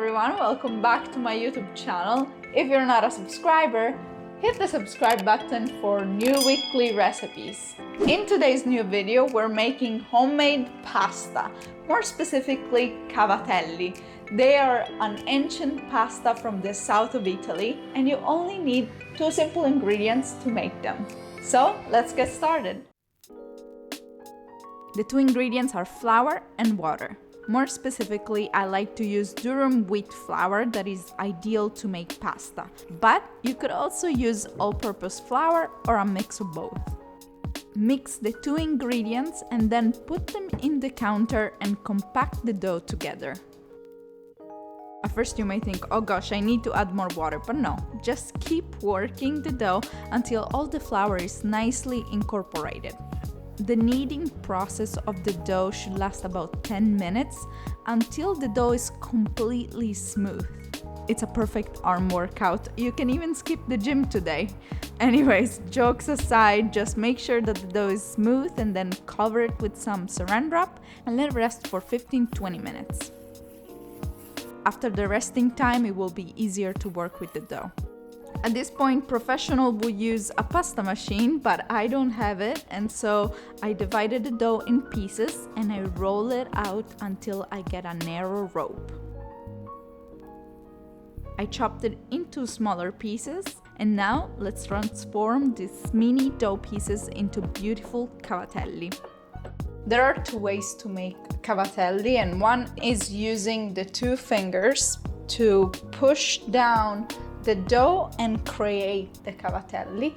everyone, welcome back to my YouTube channel. If you're not a subscriber, hit the subscribe button for new weekly recipes. In today's new video, we're making homemade pasta, more specifically cavatelli. They are an ancient pasta from the south of Italy, and you only need two simple ingredients to make them. So let's get started. The two ingredients are flour and water. More specifically, I like to use durum wheat flour that is ideal to make pasta, but you could also use all-purpose flour or a mix of both. Mix the two ingredients and then put them in the counter and compact the dough together. At first you may think, oh gosh, I need to add more water, but no, just keep working the dough until all the flour is nicely incorporated. The kneading process of the dough should last about 10 minutes until the dough is completely smooth. It's a perfect arm workout. You can even skip the gym today. Anyways, jokes aside, just make sure that the dough is smooth and then cover it with some saran wrap and let it rest for 15-20 minutes. After the resting time, it will be easier to work with the dough. At this point, professional would use a pasta machine, but I don't have it, and so I divided the dough in pieces and I roll it out until I get a narrow rope. I chopped it into smaller pieces, and now let's transform these mini dough pieces into beautiful cavatelli. There are two ways to make cavatelli, and one is using the two fingers to push down the dough and create the cavatelli.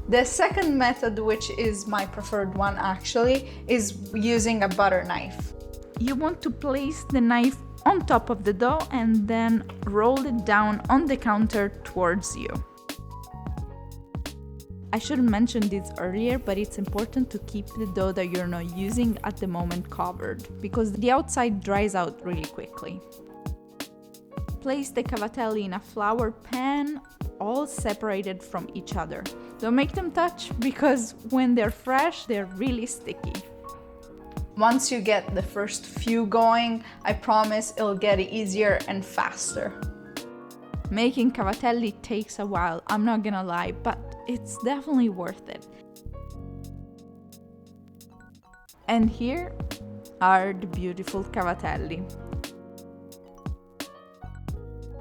The second method, which is my preferred one actually, is using a butter knife. You want to place the knife on top of the dough and then roll it down on the counter towards you. I should have mentioned this earlier, but it's important to keep the dough that you're not using at the moment covered, because the outside dries out really quickly. Place the cavatelli in a flour pan, all separated from each other. Don't make them touch, because when they're fresh, they're really sticky. Once you get the first few going, I promise it'll get easier and faster. Making cavatelli takes a while, I'm not gonna lie, but it's definitely worth it. And here are the beautiful cavatelli.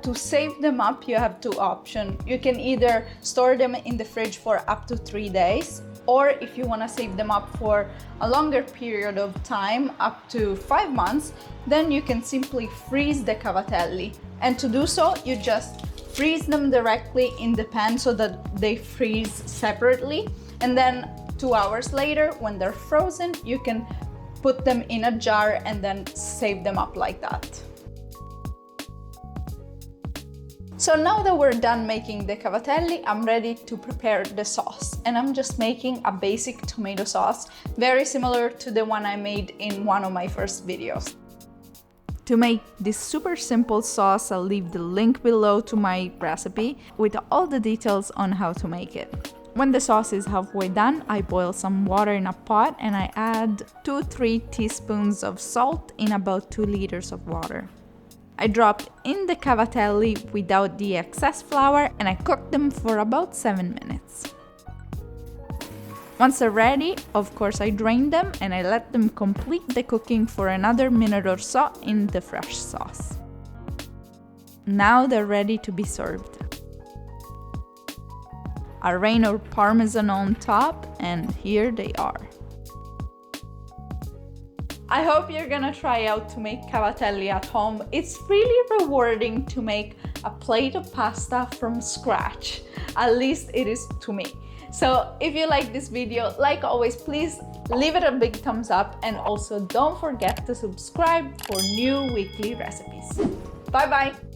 To save them up, you have two options. You can either store them in the fridge for up to 3 days, or if you want to save them up for a longer period of time, up to 5 months, then you can simply freeze the cavatelli. And to do so, you just freeze them directly in the pan so that they freeze separately. And then 2 hours later, when they're frozen, you can put them in a jar and then save them up like that. So now that we're done making the cavatelli, I'm ready to prepare the sauce. And I'm just making a basic tomato sauce, very similar to the one I made in one of my first videos. To make this super simple sauce, I'll leave the link below to my recipe with all the details on how to make it. When the sauce is halfway done, I boil some water in a pot and I add 2-3 teaspoons of salt in about 2 liters of water. I dropped in the cavatelli without the excess flour and I cooked them for about 7 minutes. Once they're ready, of course I drained them and I let them complete the cooking for another minute or so in the fresh sauce. Now they're ready to be served. I rain our parmesan on top, and here they are. I hope you're gonna try out to make cavatelli at home. It's really rewarding to make a plate of pasta from scratch. At least it is to me. So if you like this video, like always, please leave it a big thumbs up, and also don't forget to subscribe for new weekly recipes. Bye bye!